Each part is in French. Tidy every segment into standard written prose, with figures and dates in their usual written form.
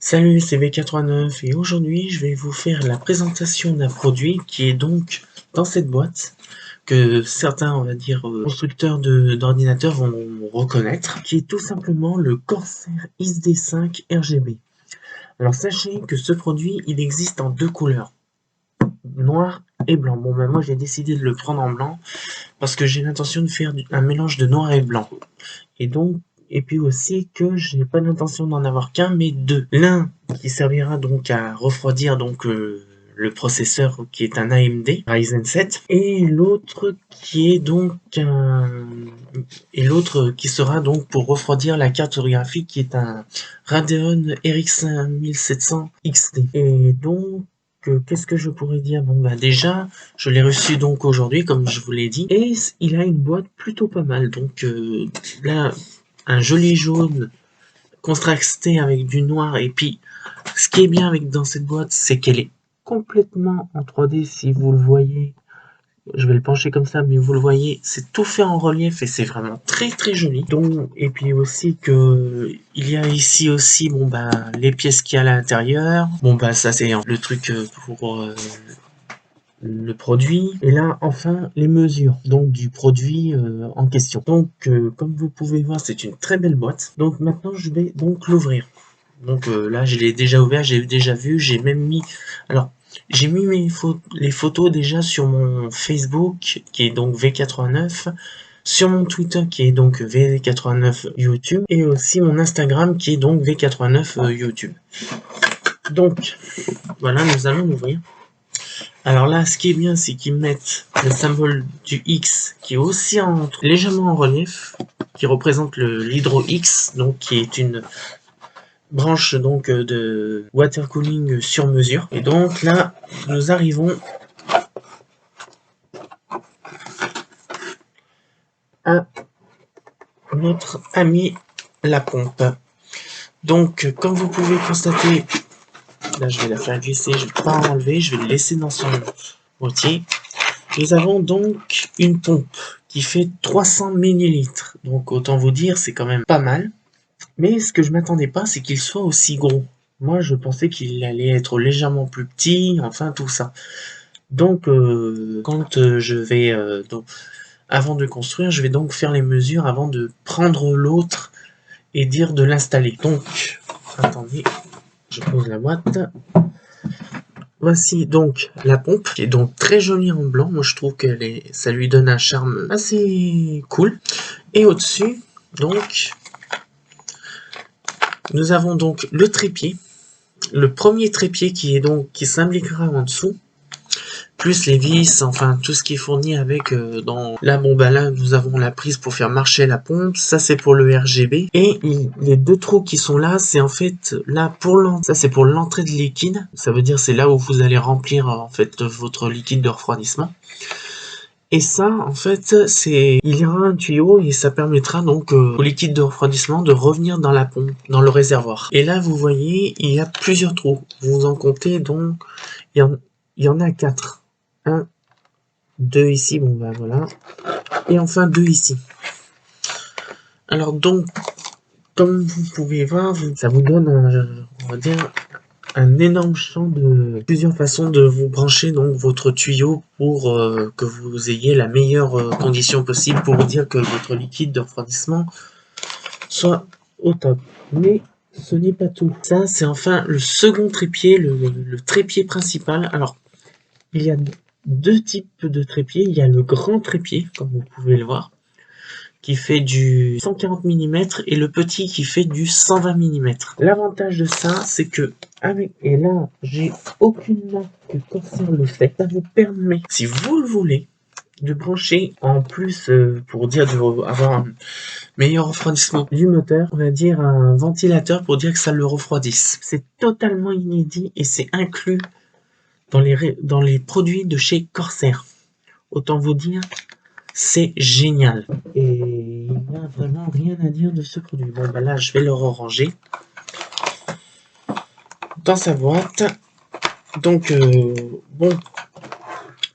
Salut, c'est V89 et aujourd'hui je vais vous faire la présentation d'un produit qui est donc dans cette boîte que certains, on va dire, constructeurs d'ordinateurs vont reconnaître, qui est tout simplement le Corsair XD5 RGB. Alors sachez que ce produit, il existe en deux couleurs, noir et blanc. Bon ben moi j'ai décidé de le prendre en blanc parce que j'ai l'intention de faire un mélange de noir et blanc. Et donc, et puis aussi que j'ai pas l'intention d'en avoir qu'un, mais deux. L'un qui servira donc à refroidir donc le processeur qui est un AMD Ryzen 7, et l'autre qui est donc l'autre qui sera donc pour refroidir la carte graphique qui est un Radeon RX 5700 XT. Et donc qu'est-ce que je pourrais dire? Bon bah déjà, je l'ai reçu donc aujourd'hui, comme je vous l'ai dit, et il a une boîte plutôt pas mal. Donc là, un joli jaune contrasté avec du noir. Et puis, ce qui est bien dans cette boîte, c'est qu'elle est complètement en 3D. Si vous le voyez, je vais le pencher comme ça, mais vous le voyez, c'est tout fait en relief et c'est vraiment très très joli. Donc, et puis aussi que il y a ici aussi bon bah les pièces qu'il y a à l'intérieur. Bon bah ça c'est le truc pour le produit, et là enfin les mesures donc du produit en question. Donc comme vous pouvez voir, c'est une très belle boîte. Donc maintenant je vais donc l'ouvrir. Donc là je l'ai déjà ouvert, j'ai déjà vu, j'ai même mis, alors j'ai mis les photos déjà sur mon Facebook qui est donc V89, sur mon Twitter qui est donc V89 YouTube, et aussi mon Instagram qui est donc V89 YouTube. Donc voilà, nous allons l'ouvrir. Alors là, ce qui est bien, c'est qu'ils mettent le symbole du X qui est aussi légèrement en relief, qui représente l'Hydro X, donc qui est une branche donc de water cooling sur mesure. Et donc là, nous arrivons à notre ami la pompe. Donc, comme vous pouvez constater, là je vais la faire glisser, je ne vais pas enlever, je vais le laisser dans son boîtier. Nous avons donc une pompe qui fait 300 ml. Donc autant vous dire, c'est quand même pas mal. Mais ce que je m'attendais pas, c'est qu'il soit aussi gros. Moi, je pensais qu'il allait être légèrement plus petit, enfin tout ça. Donc, quand je vais, avant de construire, je vais donc faire les mesures avant de prendre l'autre et dire de l'installer. Donc, attendez, je pose la boîte. Voici donc la pompe, qui est donc très jolie en blanc. Moi, je trouve ça lui donne un charme assez cool. Et au-dessus, donc, nous avons donc le trépied. Le premier trépied qui s'imbriquera en dessous, plus les vis, enfin tout ce qui est fourni avec là bon bah là nous avons la prise pour faire marcher la pompe, ça c'est pour le RGB, et les deux trous qui sont là, c'est en fait là ça c'est pour l'entrée de liquide, ça veut dire c'est là où vous allez remplir en fait votre liquide de refroidissement. Et ça, en fait, il y aura un tuyau et ça permettra donc au liquide de refroidissement de revenir dans la pompe, dans le réservoir. Et là, vous voyez, il y a plusieurs trous. Vous en comptez donc, il y en a 4. 1, 2 ici, bon ben voilà. Et enfin 2 ici. Alors donc, comme vous pouvez voir, ça vous donne, on va dire, un énorme champ de plusieurs façons de vous brancher donc votre tuyau pour que vous ayez la meilleure condition possible pour dire que votre liquide de refroidissement soit au top. Mais ce n'est pas tout. Ça, c'est enfin le second trépied, le trépied principal. Alors, il y a deux types de trépieds. Il y a le grand trépied, comme vous pouvez le voir, qui fait du 140 mm et le petit qui fait du 120 mm. L'avantage de ça, c'est que et là, j'ai aucune marque que Corsair le fait. Ça vous permet, si vous le voulez, de brancher en plus pour dire avoir un meilleur refroidissement du moteur, on va dire un ventilateur pour dire que ça le refroidisse. C'est totalement inédit et c'est inclus dans les produits de chez Corsair. Autant vous dire, c'est génial. Et il n'y a vraiment rien à dire de ce produit. Bon, bah là, je vais le ranger dans sa boîte. Donc, bon,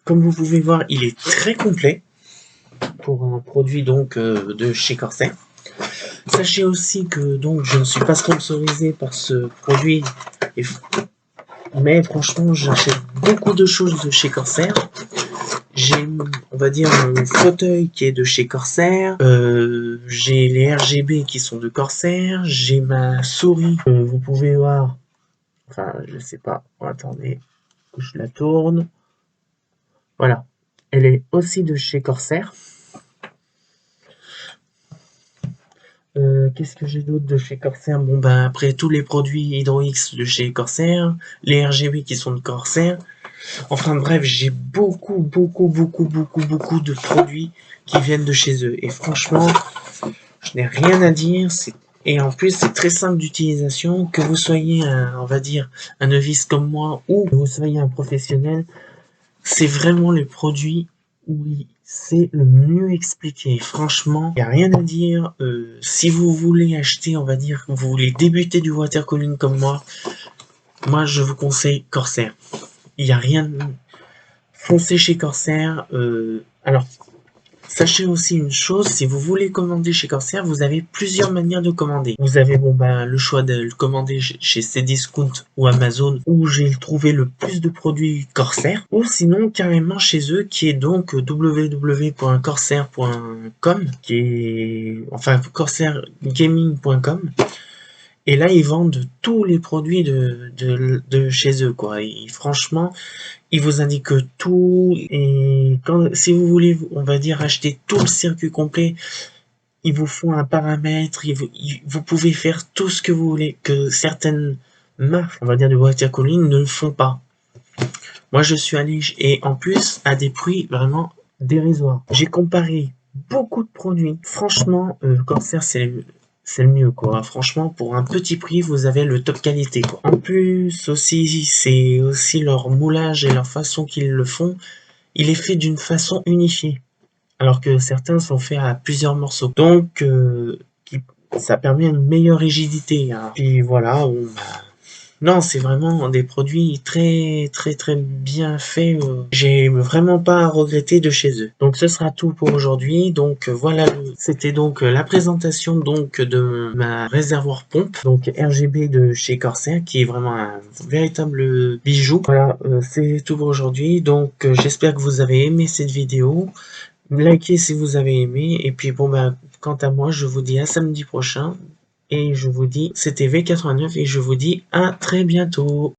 comme vous pouvez voir, il est très complet pour un produit donc de chez Corsair. Sachez aussi que donc je ne suis pas sponsorisé par ce produit, mais franchement j'achète beaucoup de choses de chez Corsair. J'ai, on va dire, mon fauteuil qui est de chez Corsair, j'ai les RGB qui sont de Corsair, j'ai ma souris, vous pouvez voir, enfin je sais pas, attendez, je la tourne, voilà, elle est aussi de chez Corsair. Qu'est-ce que j'ai d'autre de chez Corsair? Bon ben après tous les produits Hydro-X de chez Corsair, les RGB qui sont de Corsair. Enfin bref, j'ai beaucoup de produits qui viennent de chez eux. Et franchement, je n'ai rien à dire. Et en plus, c'est très simple d'utilisation. Que vous soyez on va dire, un novice comme moi ou que vous soyez un professionnel, c'est vraiment le produit où c'est le mieux expliqué. Franchement, il n'y a rien à dire. Si vous voulez acheter, on va dire, vous voulez débuter du watercooling comme moi je vous conseille Corsair. Il n'y a rien. Foncez chez Corsair. Alors, sachez aussi une chose, si vous voulez commander chez Corsair, vous avez plusieurs manières de commander. Vous avez le choix de le commander chez Cdiscount ou Amazon, où j'ai trouvé le plus de produits Corsair, ou sinon carrément chez eux, qui est donc www.corsair.com, qui est enfin corsairgaming.com. Et là, ils vendent tous les produits de chez eux, quoi. Et franchement, ils vous indiquent tout. Et si vous voulez, on va dire, acheter tout le circuit complet, ils vous font un paramètre. Vous pouvez faire tout ce que vous voulez, que certaines marques, on va dire, de watercooling ne le font pas. Moi, je suis allé, et en plus, à des prix vraiment dérisoires. J'ai comparé beaucoup de produits. Franchement, Corsair, c'est le mieux, quoi. Franchement, pour un petit prix, vous avez le top qualité, quoi. En plus, aussi, c'est aussi leur moulage et leur façon qu'ils le font. Il est fait d'une façon unifiée. Alors que certains sont faits à plusieurs morceaux. Donc, ça permet une meilleure rigidité. Hein. Puis voilà, non, c'est vraiment des produits très bien faits. J'ai vraiment pas à regretter de chez eux. Donc ce sera tout pour aujourd'hui. Donc voilà, c'était donc la présentation donc de ma réservoir pompe, donc RGB de chez Corsair, qui est vraiment un véritable bijou. Voilà, c'est tout pour aujourd'hui. Donc j'espère que vous avez aimé cette vidéo. Likez si vous avez aimé. Et puis bon ben, quant à moi, je vous dis à samedi prochain. Et je vous dis, c'était V89 et je vous dis à très bientôt.